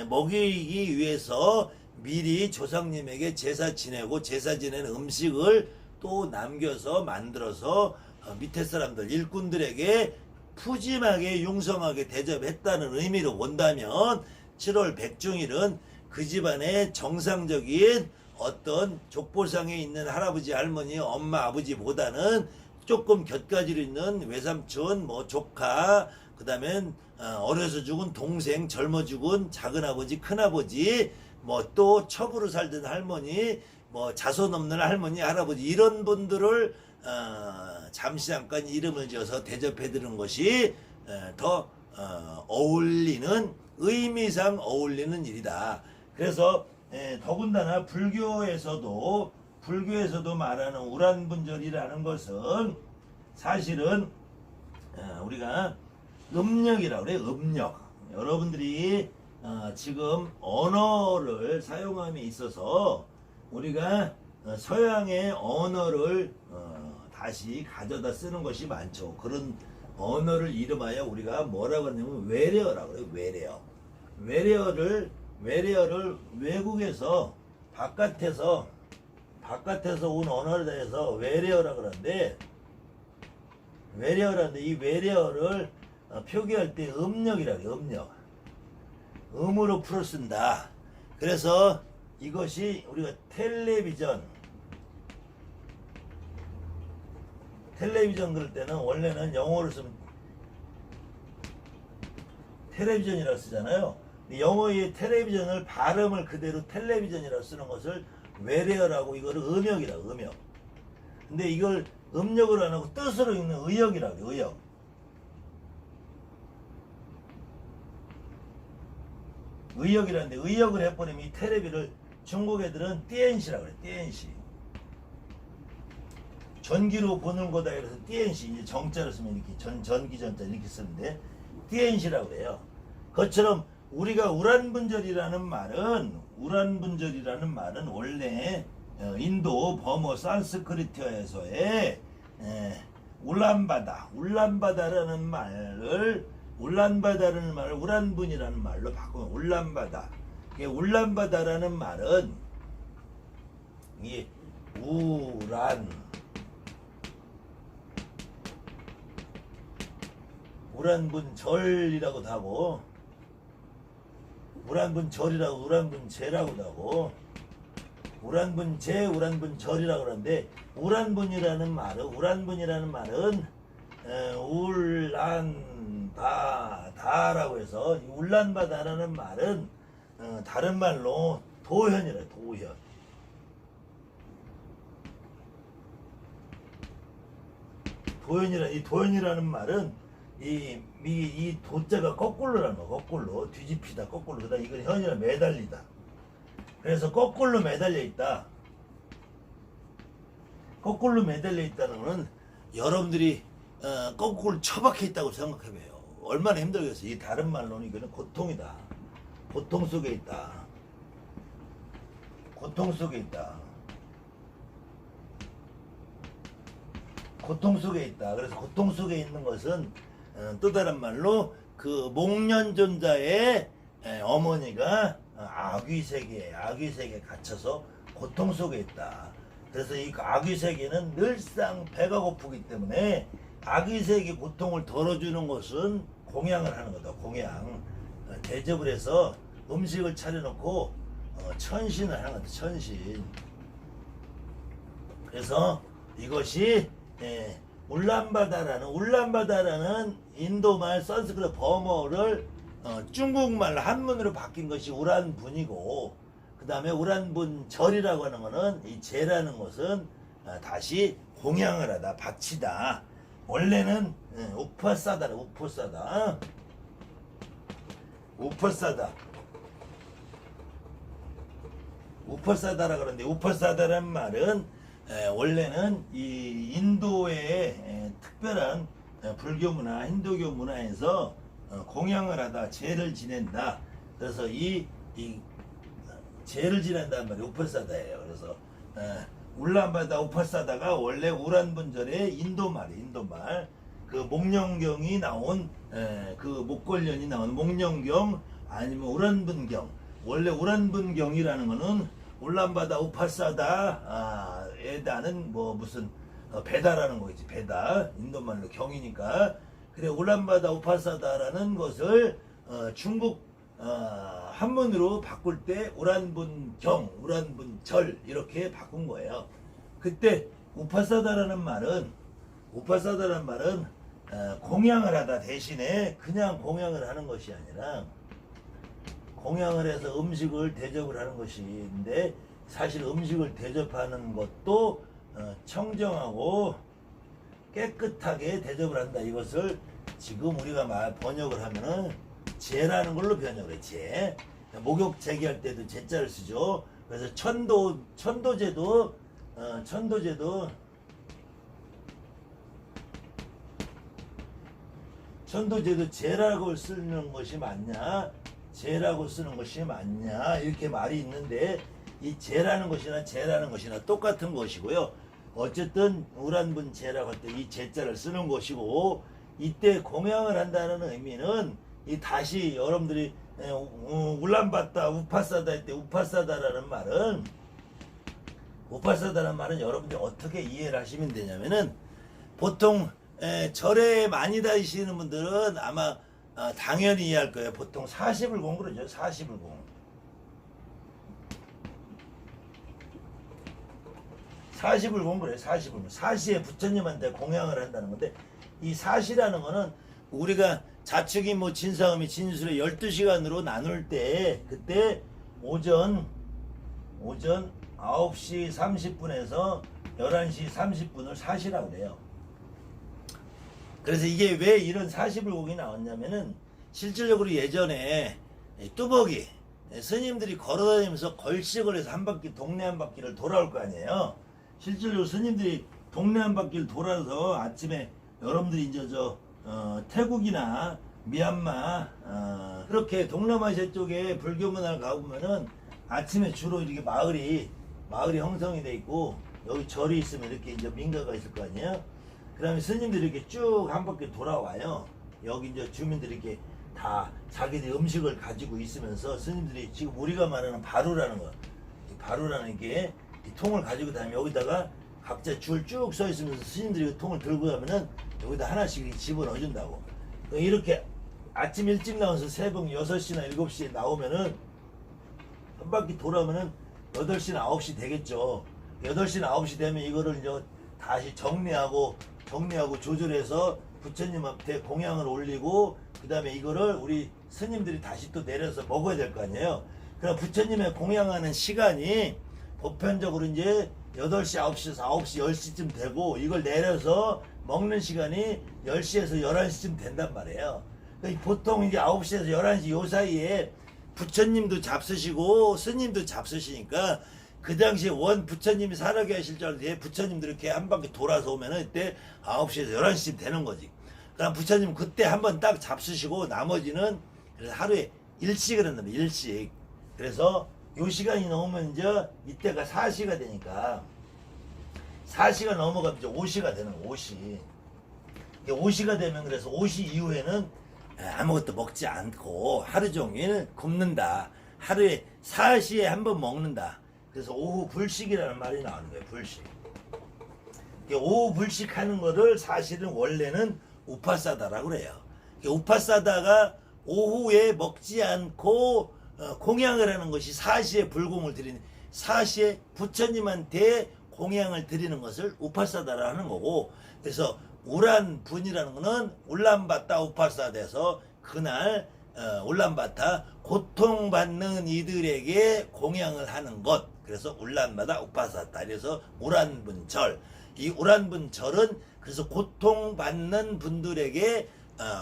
먹이기 위해서 미리 조상님에게 제사 지내고, 제사 지내는 음식을 또 남겨서 만들어서 밑에 사람들, 일꾼들에게 푸짐하게 융성하게 대접했다는 의미로 본다면 7월 백중일은 그 집안의 정상적인 어떤 족보상에 있는 할아버지, 할머니, 엄마, 아버지보다는 조금 곁가지로 있는 외삼촌, 조카, 그 다음엔 어려서 죽은 동생, 젊어 죽은 작은아버지, 큰아버지, 또 첩으로 살던 할머니, 자손 없는 할머니, 할아버지, 이런 분들을 잠시 잠깐 이름을 지어서 대접해드리는 것이 더 어울리는, 의미상 어울리는 일이다. 그래서 더군다나 불교에서도 말하는 우란분절이라는 것은 사실은 우리가 음력이라고 그래요. 음력. 여러분들이 지금 언어를 사용함에 있어서 우리가 서양의 언어를 다시 가져다 쓰는 것이 많죠. 그런 언어를 이름하여 우리가 뭐라고 하냐면 외래어라고 그래요. 외래어를 외국에서 바깥에서 온 언어에 대해서 외래어라고 그러는데, 이 외래어를 표기할 때 음력이라고 해요. 음력. 음으로 풀어 쓴다. 그래서 이것이 우리가 텔레비전 그럴 때는 원래는 영어로 쓰면 텔레비전이라고 쓰잖아요. 영어의 텔레비전을 발음을 그대로 텔레비전이라고 쓰는 것을 외래어라고, 이거를 음역이라고, 음역. 근데 이걸 음력으로 안 하고 뜻으로 읽는 의역이라고, 의역. 의역이라는데, 의역을 해버리면 이 텔레비를 중국 애들은 띠엔시라고 그래, 띠엔시. 전기로 보는 거다 그래서 띠엔시, 이제 정자로 쓰면 이렇게 전기 전자 이렇게 쓰는데 띠엔시라고 그래요. 그것처럼 우리가 우란분절이라는 말은 원래 인도 버머 산스크리트어에서의 울란바다라는 말을 우란분이라는 말로 바꾸면 울란바다. 이게 울란바다라는 말은 이 우란분절이라고도 하고 우란분절이라고 우란분제라고도 하고 우란분제 우란분절이라고 그러는데 우란분이라는 말은 울란바다라고 해서 이 울란바다라는 말은 다른 말로 도현이래. 도현이라는 말은 이 도자가 거꾸로라는 거. 거꾸로 뒤집히다. 거꾸로. 그다음 이건 현이라 매달리다. 그래서 거꾸로 매달려 있다. 거꾸로 매달려 있다는 거는 여러분들이 거꾸로 처박혀 있다고 생각해봐요. 얼마나 힘들겠어요. 이 다른 말로는 이거는 고통이다. 고통 속에 있다. 고통 속에 있다. 고통 속에 있다. 그래서 고통 속에 있는 것은 또 다른 말로 그 목련존자의 어머니가 아귀세계에 갇혀서 고통 속에 있다. 그래서 이 아귀세계는 늘상 배가 고프기 때문에 아귀세계 고통을 덜어주는 것은 공양을 하는 거다. 공양. 대접을 해서 음식을 차려놓고 천신을 하는 거다. 천신. 그래서 이것이 울란바다라는 인도말 산스크리트 버머를 중국말 한문으로 바뀐 것이 우란분이고, 그 다음에 우란분절이라고 하는 것은 이 제라는 것은 다시 공양을 하다, 바치다. 원래는 우파사다라. 우파사다라 그러는데, 우파사다란 말은 원래는 이 인도의 특별한 불교 문화, 힌두교 문화에서 공양을 하다, 제를 지낸다. 그래서 이 제를 지낸다는 말이 우파사다예요. 그래서 울란바다 우파사다가 원래 우란분절의 인도말. 그 목련경이 나온 그 목걸련이 나온 목련경 아니면 우란분경. 원래 우란분경이라는 거는 울란바다 우파사다에 대한 뭐 무슨 배다라는 거겠지. 배다. 인도말로 경이니까. 그래 울란바다 우파사다라는 것을 중국 한문으로 바꿀 때 우란분경, 우란분절 이렇게 바꾼 거예요. 그때 우파사다라는 말은 공양을 하다 대신에 그냥 공양을 하는 것이 아니라 공양을 해서 음식을 대접을 하는 것인데, 사실 음식을 대접하는 것도 청정하고 깨끗하게 대접을 한다. 이것을 지금 우리가 번역을 하면은 제라는 걸로 번역을 해. 제. 목욕 제기할 때도 제자를 쓰죠. 그래서 천도제도 제라고 쓰는 것이 맞냐? 제라고 쓰는 것이 맞냐? 이렇게 말이 있는데, 이 제라는 것이나 똑같은 것이고요. 어쨌든 우란분 제라고 할 때 이 제자를 쓰는 것이고, 이때 공양을 한다는 의미는 이 다시 여러분들이 울란바다 우파사다 할 때 우파사다라는 말은 여러분들이 어떻게 이해를 하시면 되냐면은, 보통 절에 많이 다니시는 분들은 아마 당연히 이해할 거예요. 보통 40을 공부를 하죠. 40을 공. 40을 공부를 해요. 40을. 사시에 부처님한테 공양을 한다는 건데, 이 사시라는 거는 우리가 자축이 뭐 진사음이 진술에 12시간으로 나눌 때, 그때 오전 9시 30분에서 11시 30분을 사시라고 그래요. 그래서 이게 왜 이런 40일곡이 나왔냐면은, 실질적으로 예전에 뚜벅이 스님들이 걸어다니면서 걸식을 해서 한 바퀴, 동네 한 바퀴를 돌아올 거 아니에요. 실질적으로 스님들이 동네 한 바퀴를 돌아서 아침에 여러분들이 이제 태국이나 미얀마 그렇게 동남아시아 쪽에 불교 문화를 가보면은 아침에 주로 이렇게 마을이 형성이 돼 있고, 여기 절이 있으면 이렇게 이제 민가가 있을 거 아니에요. 그 다음에 스님들이 이렇게 쭉 한 바퀴 돌아와요. 여기 이제 주민들이 이렇게 다 자기들 음식을 가지고 있으면서 스님들이 지금 우리가 말하는 바루라는 거, 이 바루라는 게 이 통을 가지고 다니면 여기다가 각자 줄 쭉 서 있으면서 스님들이 그 통을 들고 가면은 여기다 하나씩 집어넣어준다고. 이렇게 아침 일찍 나와서 새벽 6시나 7시에 나오면은 한 바퀴 돌아오면은 8시나 9시 되겠죠. 8시나 9시 되면 이거를 이제 다시 정리하고 조절해서 부처님한테 공양을 올리고 그 다음에 이거를 우리 스님들이 다시 또 내려서 먹어야 될 거 아니에요. 그럼 부처님의 공양하는 시간이 보편적으로 이제 8시, 9시에서 9시, 10시쯤 되고 이걸 내려서 먹는 시간이 10시에서 11시쯤 된단 말이에요. 그러니까 보통 이제 9시에서 11시 요 사이에 부처님도 잡수시고 스님도 잡수시니까 그 당시에 원 부처님이 살아계실 때 부처님들 이렇게 한 바퀴 돌아서 오면은 이때 9시에서 11시쯤 되는 거지. 그럼 부처님 그때 한번 딱 잡수시고 나머지는 그래서 하루에 일식을 한다면 일식. 그래서 요 시간이 넘으면 이제 이때가 4시가 되니까 4시가 넘어가면 이제 5시가 되는 거 5시. 5시가 되면 그래서 5시 이후에는 아무것도 먹지 않고 하루 종일 굶는다. 하루에 4시에 한 번 먹는다. 그래서 오후 불식이라는 말이 나오는 거예요. 불식. 오후 불식하는 거를 사실은 원래는 우파사다라고 그래요. 우파사다가 오후에 먹지 않고 공양을 하는 것이 4시에 불공을 드리는 4시에 부처님한테 공양을 드리는 것을 우파사다라 하는 거고 그래서 우란분이라는 거는 울란바타 우파사다에서 그날 울란바타 고통받는 이들에게 공양을 하는 것 그래서 울란바타 우파사다 그래서 우란분절 이 우란분절은 그래서 고통받는 분들에게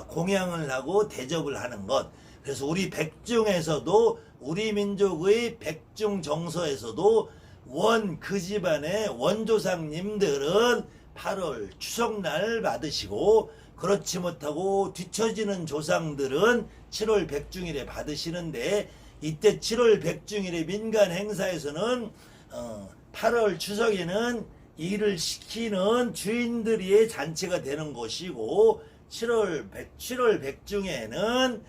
공양을 하고 대접을 하는 것 그래서 우리 백중에서도 우리 민족의 백중 정서에서도 원 그 집안의 원조상님들은 8월 추석날 받으시고 그렇지 못하고 뒤처지는 조상들은 7월 백중일에 받으시는데 이때 7월 백중일의 민간 행사에서는 8월 추석에는 일을 시키는 주인들의 잔치가 되는 것이고 7월 백중에는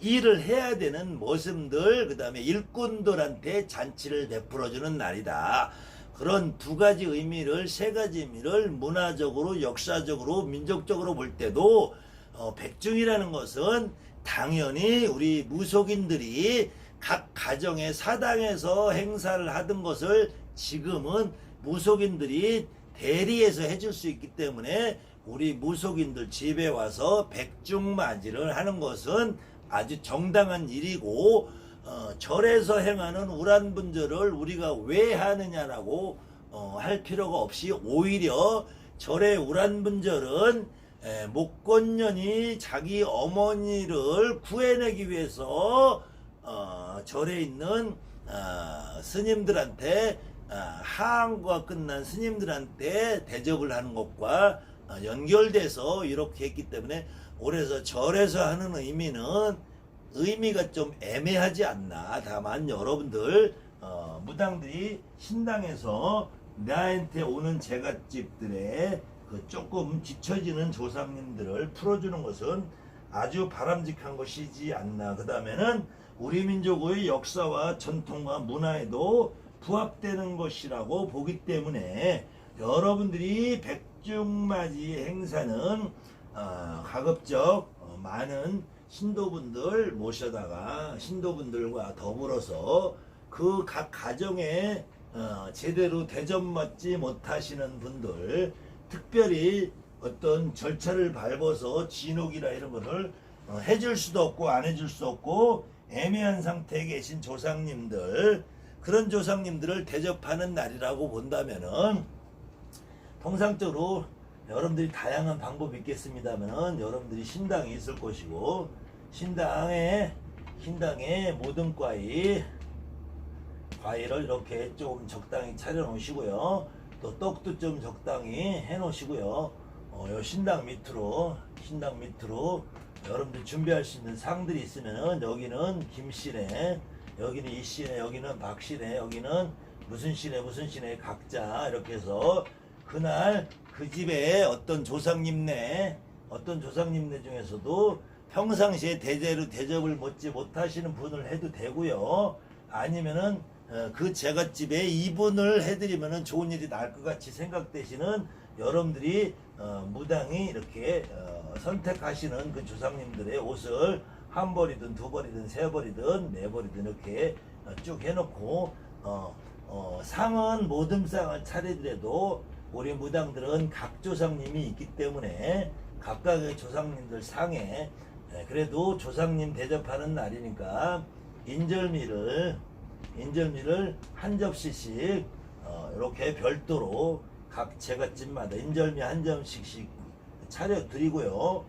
일을 해야 되는 모습들 그 다음에 일꾼들한테 잔치를 베풀어주는 날이다. 그런 두 가지 의미를 세 가지 의미를 문화적으로 역사적으로 민족적으로 볼 때도 백중이라는 것은 당연히 우리 무속인들이 각 가정의 사당에서 행사를 하던 것을 지금은 무속인들이 대리해서 해줄 수 있기 때문에 우리 무속인들 집에 와서 백중맞이를 하는 것은 아주 정당한 일이고 절에서 행하는 우란분절을 우리가 왜 하느냐라고 할 필요가 없이 오히려 절의 우란분절은 목건년이 자기 어머니를 구해내기 위해서 절에 있는 스님들한테 하한과 끝난 스님들한테 대접을 하는 것과 연결돼서 이렇게 했기 때문에 그래서 절에서 하는 의미가 좀 애매하지 않나. 다만 여러분들 무당들이 신당에서 나한테 오는 제갓집들의 그 조금 뒤처지는 조상님들을 풀어주는 것은 아주 바람직한 것이지 않나. 그 다음에는 우리 민족의 역사와 전통과 문화에도 부합되는 것이라고 보기 때문에 여러분들이 백중맞이 행사는 가급적 많은 신도분들 모셔다가 신도분들과 더불어서 그 각 가정에 제대로 대접받지 못하시는 분들 특별히 어떤 절차를 밟아서 진옥이라 이런 거를 해줄 수도 없고 안 해줄 수 없고 애매한 상태에 계신 조상님들 그런 조상님들을 대접하는 날이라고 본다면은 통상적으로 여러분들이 다양한 방법이 있겠습니다만 여러분들이 신당이 있을 것이고 신당에 모든 과일을 이렇게 좀 적당히 차려 놓으시고요. 또 떡도 좀 적당히 해 놓으시고요. 요 신당 밑으로 여러분들 준비할 수 있는 상들이 있으면은 여기는 김씨네, 여기는 이씨네, 여기는 박씨네, 여기는 무슨 씨네 각자 이렇게 해서 그날 그 집에 어떤 조상님네 중에서도 평상시에 대대로 대접을 먹지 못하시는 분을 해도 되고요. 아니면은 그 제갓집에 이분을 해드리면은 좋은 일이 날 것 같이 생각되시는 여러분들이 무당이 이렇게 선택하시는 그 조상님들의 옷을 한 벌이든 두 벌이든 세 벌이든 네 벌이든 이렇게 쭉 해놓고 상은 모든 상을 차리더라도 우리 무당들은 각 조상님이 있기 때문에 각각의 조상님들 상에 그래도 조상님 대접하는 날이니까 인절미를 한 접시씩 이렇게 별도로 각 제갓집마다 인절미 한 점씩씩 차려 드리고요.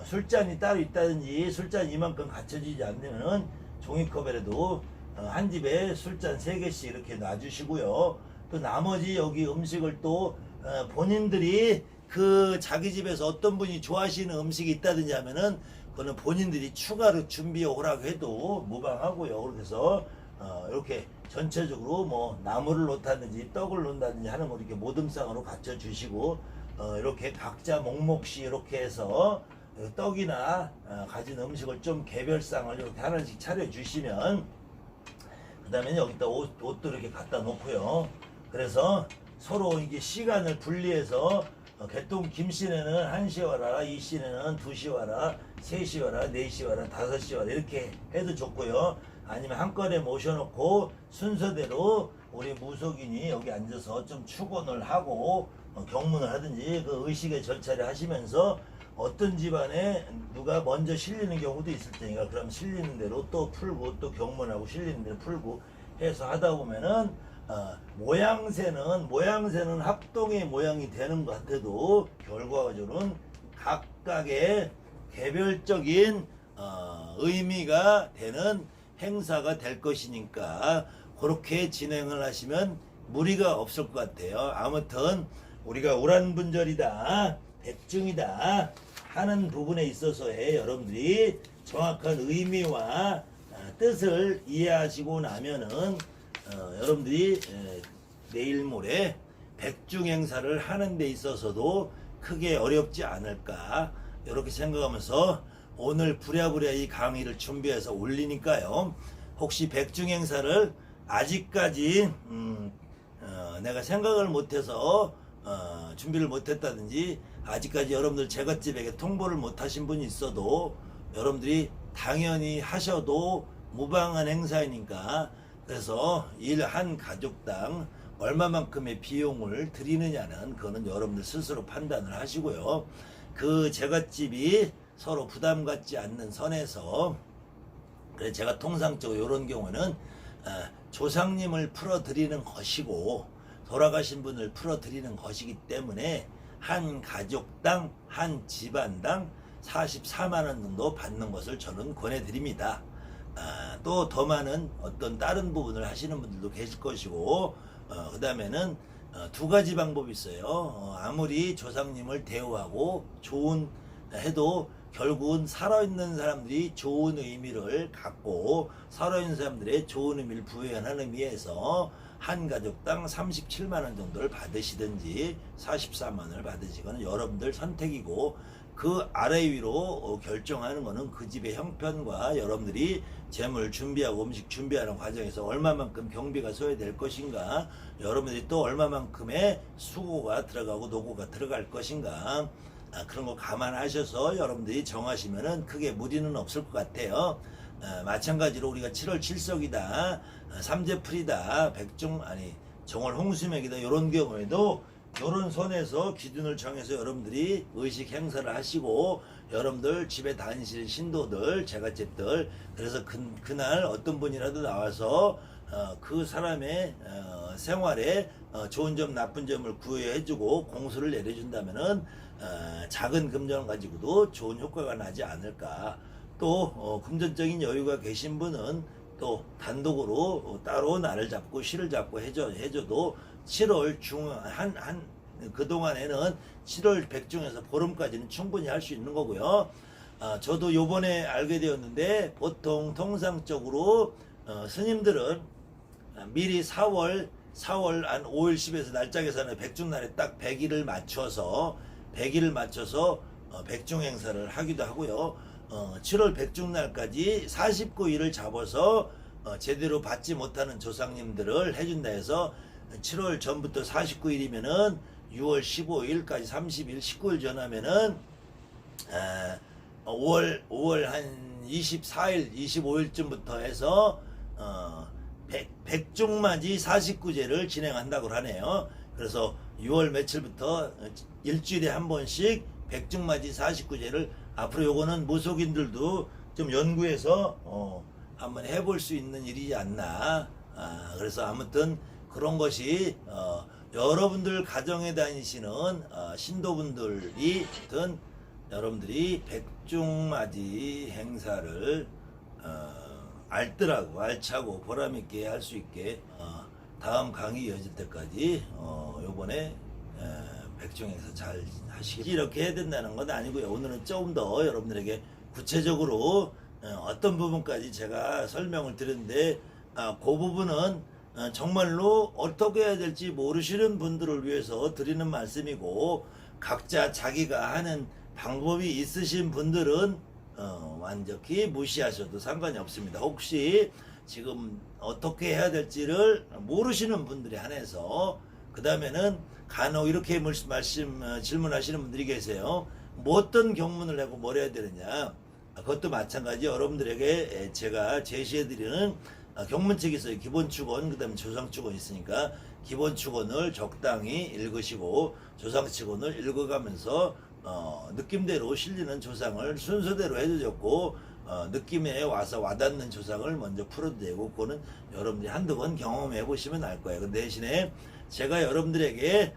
술잔이 따로 있다든지 술잔 이만큼 갖춰지지 않으면은 종이컵에라도 한 집에 술잔 3개씩 이렇게 놔주시고요. 또 나머지 여기 음식을 또 본인들이 그 자기 집에서 어떤 분이 좋아하시는 음식이 있다든지 하면은 그거는 본인들이 추가로 준비해 오라고 해도 무방하고요. 그래서 이렇게 전체적으로 뭐 나물을 놓다든지 떡을 놓는다든지 하는 거 이렇게 모듬상으로 갖춰 주시고 이렇게 각자 몫몫이 이렇게 해서 떡이나 가진 음식을 좀 개별상을 이렇게 하나씩 차려 주시면 그 다음에 여기다 옷도 이렇게 갖다 놓고요. 그래서 서로 이게 시간을 분리해서 개똥 김씨네는 1시에 와라, 이씨네는 2시에 와라, 3시에 와라, 4시에 와라, 5시에 와라 이렇게 해도 좋고요. 아니면 한꺼번에 모셔놓고 순서대로 우리 무속인이 여기 앉아서 좀 축원을 하고 경문을 하든지 그 의식의 절차를 하시면서 어떤 집안에 누가 먼저 실리는 경우도 있을 테니까 그럼 실리는 대로 또 풀고 또 경문하고 실리는 대로 풀고 해서 하다 보면은 모양새는 합동의 모양이 되는 것 같아도 결과적으로는 각각의 개별적인 의미가 되는 행사가 될 것이니까 그렇게 진행을 하시면 무리가 없을 것 같아요. 아무튼 우리가 우란분절이다, 백중이다 하는 부분에 있어서의 여러분들이 정확한 의미와 뜻을 이해하시고 나면은 여러분들이 내일 모레 백중 행사를 하는 데 있어서도 크게 어렵지 않을까 이렇게 생각하면서 오늘 부랴부랴 이 강의를 준비해서 올리니까요. 혹시 백중 행사를 아직까지 내가 생각을 못해서 준비를 못했다든지 아직까지 여러분들 제갓집에게 통보를 못하신 분이 있어도 여러분들이 당연히 하셔도 무방한 행사이니까 그래서 한 가족당 얼마만큼의 비용을 드리느냐는 그거는 여러분들 스스로 판단을 하시고요. 그 제갓집이 서로 부담 갖지 않는 선에서 그래서 제가 통상적으로 이런 경우는 조상님을 풀어드리는 것이고 돌아가신 분을 풀어드리는 것이기 때문에 한 가족당 한 집안당 44만 원 정도 받는 것을 저는 권해드립니다. 또 더 많은 어떤 다른 부분을 하시는 분들도 계실 것이고 그 다음에는 두 가지 방법이 있어요. 아무리 조상님을 대우하고 좋은 해도 결국은 살아있는 사람들이 좋은 의미를 갖고 살아있는 사람들의 좋은 의미를 부여하는 의미에서 한 가족당 37만 원 정도를 받으시든지 44만 원을 받으시거나 여러분들 선택이고 그 아래 위로 결정하는 것은 그 집의 형편과 여러분들이 재물 준비하고 음식 준비하는 과정에서 얼마만큼 경비가 소요될 것인가 여러분들이 또 얼마만큼의 수고가 들어가고 노고가 들어갈 것인가 그런 거 감안하셔서 여러분들이 정하시면은 크게 무리는 없을 것 같아요. 마찬가지로 우리가 7월 7석이다, 삼재풀이다, 백중 아니 정월 홍수맥이다 이런 경우에도 이런 선에서 기준을 정해서 여러분들이 의식 행사를 하시고 여러분들 집에 다니시는 신도들 제갓집들 그래서 그날 어떤 분이라도 나와서 그 사람의 생활에 좋은 점 나쁜 점을 구애해주고 공수를 내려준다면은 작은 금전을 가지고도 좋은 효과가 나지 않을까. 또 금전적인 여유가 계신 분은 또 단독으로 따로 날을 잡고 시를 잡고 해줘도 7월 그동안에는 7월 백중에서 보름까지는 충분히 할 수 있는 거고요. 저도 요번에 알게 되었는데 보통 통상적으로 스님들은 미리 4월 한 5일 10에서 날짜 계산을 백중날에 딱 100일을 맞춰서 백중 행사를 하기도 하고요. 7월 백중날까지 49일을 잡아서 제대로 받지 못하는 조상님들을 해준다 해서 7월 전부터 49일이면은 6월 15일까지 30일 19일 전하면은 5월 한 24일 25일쯤부터 해서 백중맞이 49제를 진행한다고 하네요. 그래서 6월 며칠부터 일주일에 한 번씩 백중맞이 49제를 앞으로 요거는 무속인들도 좀 연구해서 한번 해볼 수 있는 일이지 않나. 그래서 아무튼 그런 것이 여러분들 가정에 다니시는 신도분들이 든 여러분들이 백중맞이 행사를 알뜰하고 보람있게 할 수 있게 다음 강의 이어질 때까지 요번에 백중 행사 잘 하시기 이렇게 해야 된다는 건 아니고요. 오늘은 조금 더 여러분들에게 구체적으로 어떤 부분까지 제가 설명을 드렸는데 그 부분은 정말로 어떻게 해야 될지 모르시는 분들을 위해서 드리는 말씀이고 각자 자기가 하는 방법이 있으신 분들은 완전히 무시하셔도 상관이 없습니다. 혹시 지금 어떻게 해야 될지를 모르시는 분들에 한해서 그 다음에는 간혹 이렇게 질문하시는 분들이 계세요. 뭐 어떤 경문을 하고 뭘 해야 되느냐. 그것도 마찬가지 여러분들에게 제가 제시해드리는 경문책이 있어요. 기본축원, 그 다음에 조상축원 있으니까 기본축원을 적당히 읽으시고 조상축원을 읽어가면서 느낌대로 실리는 조상을 순서대로 해주셨고 느낌에 와서 와닿는 조상을 먼저 풀어도 되고 그거는 여러분들이 한두 번 경험해 보시면 알 거예요. 그 대신에 제가 여러분들에게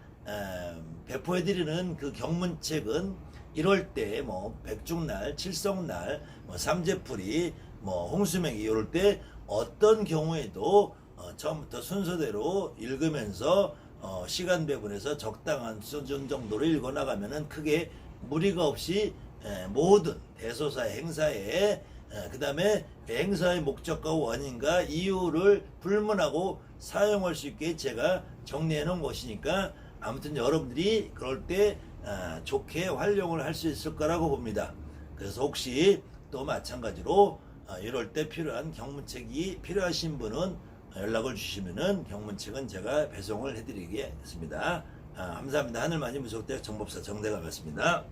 배포해드리는 그 경문책은 이럴 때 뭐 백중날, 칠성날, 뭐 삼재풀이, 뭐 홍수맹이 이럴 때 어떤 경우에도 처음부터 순서대로 읽으면서 시간 배분해서 적당한 수준 정도로 읽어나가면은 크게 무리가 없이 모든 대소사 행사에 그 다음에 행사의 목적과 원인과 이유를 불문하고 사용할 수 있게 제가 정리해 놓은 것이니까 아무튼 여러분들이 그럴 때 좋게 활용을 할 수 있을 거라고 봅니다. 그래서 혹시 또 마찬가지로 이럴 때 필요한 경문책이 필요하신 분은 연락을 주시면은 경문책은 제가 배송을 해드리겠습니다. 감사합니다. 하늘만이 무속대학 정법사 정대감이었습니다.